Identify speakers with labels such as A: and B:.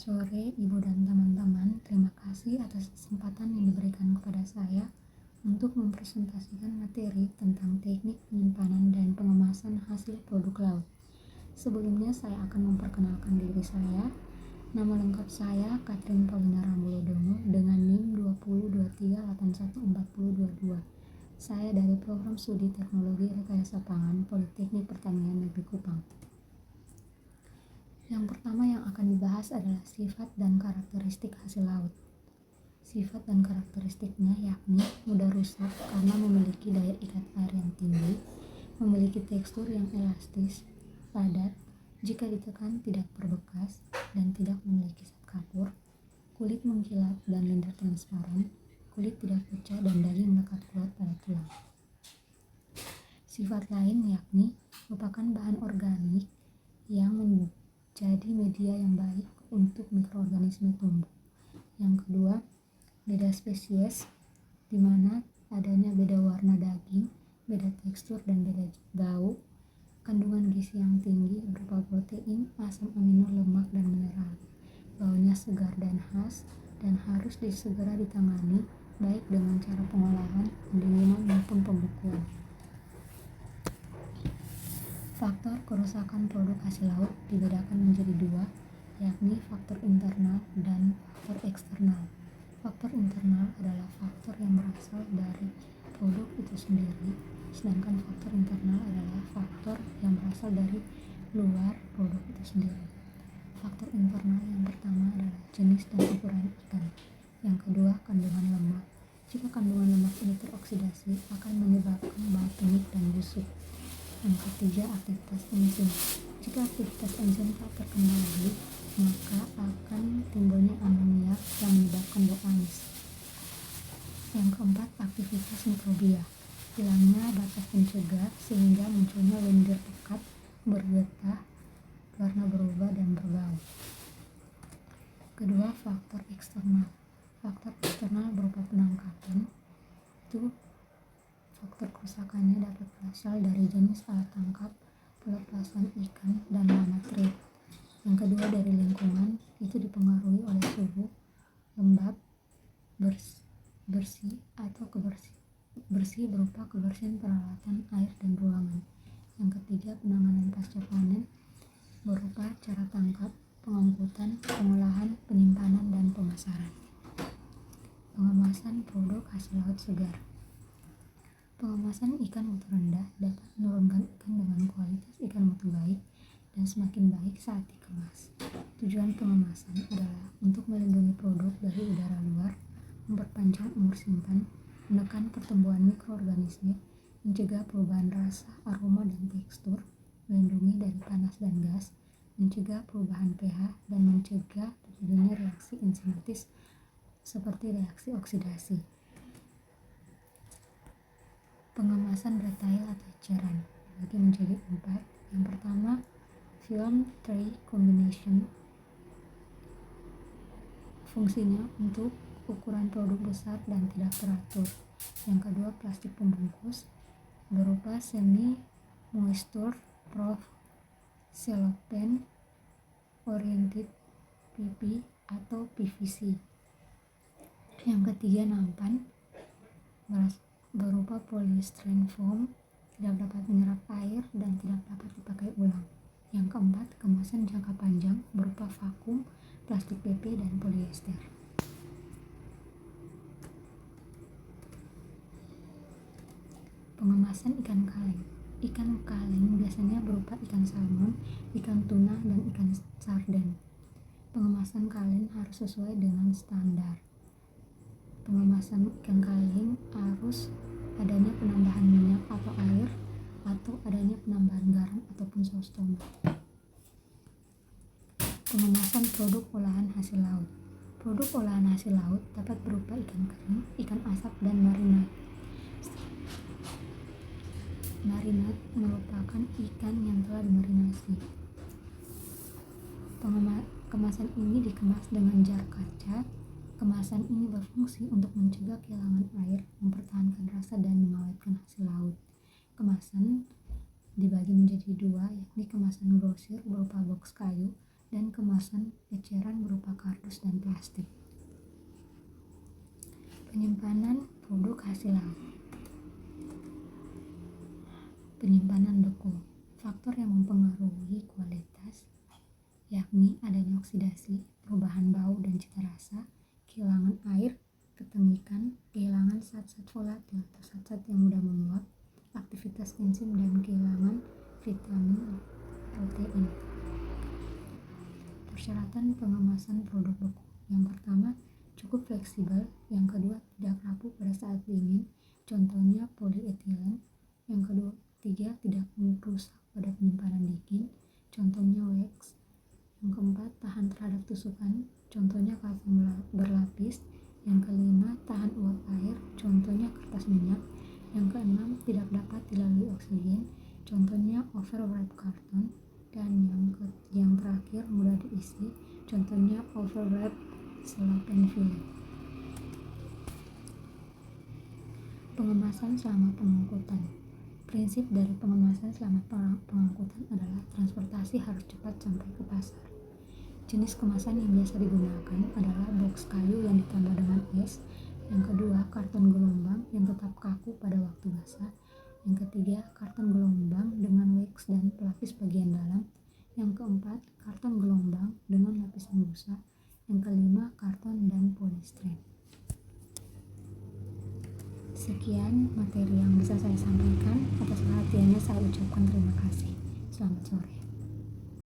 A: sore, Ibu dan teman-teman. Terima kasih atas kesempatan yang diberikan kepada saya untuk mempresentasikan materi tentang teknik penyimpanan dan pengemasan hasil produk laut. Sebelumnya saya akan memperkenalkan diri saya. Nama lengkap saya Katrin Paulina Rambulodono dengan NIM 2023814022. Saya dari Program Studi Teknologi Rekayasa Pangan Politeknik Pertanian Negeri Kupang. Yang pertama yang akan dibahas adalah sifat dan karakteristik hasil laut. Sifat dan karakteristiknya yakni mudah rusak karena memiliki daya ikat air yang tinggi, memiliki tekstur yang elastis, padat, jika ditekan tidak berbekas, dan tidak memiliki zat kapur, kulit mengkilap dan lendir transparan, kulit tidak pecah dan daging melekat kuat pada tulang. Sifat lain yakni merupakan bahan organik yang menjadi media yang baik untuk mikroorganisme tumbuh. Yang kedua, beda spesies, di mana adanya beda warna daging, beda tekstur dan beda bau, kandungan gizi yang tinggi berupa protein, asam amino, lemak, dan mineral. Baunya segar dan khas dan harus segera ditangani baik dengan cara pengolahan, pendinginan maupun pembekuan. Faktor kerusakan produk hasil laut dibedakan menjadi dua, yakni faktor internal dan faktor eksternal. Faktor internal adalah faktor yang berasal dari produk itu sendiri, sedangkan faktor internal adalah faktor yang berasal dari luar produk itu sendiri. Faktor internal yang pertama adalah jenis dan ukuran ikan. Yang kedua, kandungan lemak. Jika kandungan lemak ini teroksidasi, akan menyebabkan bau tunik dan busuk. Yang ketiga, aktivitas enzim. Jika aktivitas enzim tak terkendali, maka akan timbulnya amonia yang menyebabkan bau amis. Yang keempat, aktivitas mikrobia. Hilangnya batas pencegah sehingga munculnya lendir pekat, bergetah, warna berubah dan berbau. Kedua, faktor eksternal. Faktor eksternal berupa penangkapan. Itu faktor kerusakannya dapat berasal dari jenis alat tangkap, pelepasan ikan, dan lama trip. Yang kedua, dari lingkungan, itu dipengaruhi oleh suhu, lembab, bersih atau bersih berupa kebersihan peralatan air dan ruangan. Yang ketiga, penanganan pasca panen berupa cara tangkap, pengangkutan, pengolahan, penyimpanan, dan pemasaran. Pengemasan produk hasil laut segar. Pengemasan ikan mutu rendah dapat menurunkan ikan dengan kualitas ikan mutu baik dan semakin baik saat dikemas. Tujuan pengemasan adalah untuk melindungi produk dari udara luar, memperpanjang umur simpan, menekan pertumbuhan mikroorganisme, mencegah perubahan rasa, aroma, dan tekstur, melindungi dari panas dan gas, mencegah perubahan pH, dan mencegah terjadinya reaksi enzimatis seperti reaksi oksidasi. Pengemasan retail atau eceran dibagi menjadi 4. Yang pertama, film tray combination. Fungsinya untuk ukuran produk besar dan tidak teratur. Yang kedua, plastik pembungkus berupa semi moisture proof cellophane oriented PP atau PVC. Yang ketiga, nampan berupa polystyrene foam, tidak dapat menyerap air dan tidak dapat dipakai ulang. Yang keempat, kemasan jangka panjang berupa vakum, plastik PP, dan polyester. Pengemasan ikan kaleng. Ikan kaleng biasanya berupa ikan salmon, ikan tuna, dan ikan sarden. Pengemasan kaleng harus sesuai dengan standar. Pengemasan ikan kaleng harus adanya penambahan minyak atau air atau adanya penambahan garam ataupun saus tomat. Pengemasan produk olahan hasil laut. Produk olahan hasil laut dapat berupa ikan kering, ikan asap, dan marinat. Marinat merupakan ikan yang telah dimarinasi. Kemasan ini dikemas dengan jar kaca. Kemasan ini berfungsi untuk mencegah kehilangan air, mempertahankan rasa, dan mengawetkan hasil laut. Kemasan dibagi menjadi dua, yakni kemasan grosir berupa box kayu dan kemasan eceran berupa kardus dan plastik. Penyimpanan produk hasil laut. Penyimpanan beku. Faktor yang mempengaruhi kualitas yakni adanya oksidasi, perubahan bau dan cita rasa, kehilangan air, ketengikan, kehilangan zat-zat volatil atau zat-zat yang mudah menguap, aktivitas enzim dan kehilangan vitamin, protein. Persyaratan pengemasan produk beku. Yang pertama, cukup fleksibel. Yang kedua, tidak rapuh pada saat dingin. Contohnya polietilen. Yang ketiga, tidak merusak pada penyimpanan dingin. Contohnya wax. Yang keempat, tahan terhadap tusukan. Contohnya kafum berlapis. Yang kelima, tahan uap air. Contohnya kertas minyak. Yang keenam, tidak dapat dilalui oksigen. Contohnya overwrap karton. Dan yang terakhir, mudah diisi. Contohnya overwrap cellophane film. Pengemasan selama pengangkutan. Prinsip dari pengemasan selama pengangkutan adalah transportasi harus cepat sampai ke pasar. Jenis kemasan yang biasa digunakan adalah box kayu yang ditambah dengan es. Yang kedua, karton gelombang yang tetap kaku pada waktu basah. Yang ketiga, karton gelombang dengan wax dan pelapis bagian dalam. Yang keempat, karton gelombang dengan lapisan busa. Yang kelima, karton dan polistiren. Sekian materi yang bisa saya sampaikan. Atas perhatiannya saya ucapkan terima kasih. Selamat sore.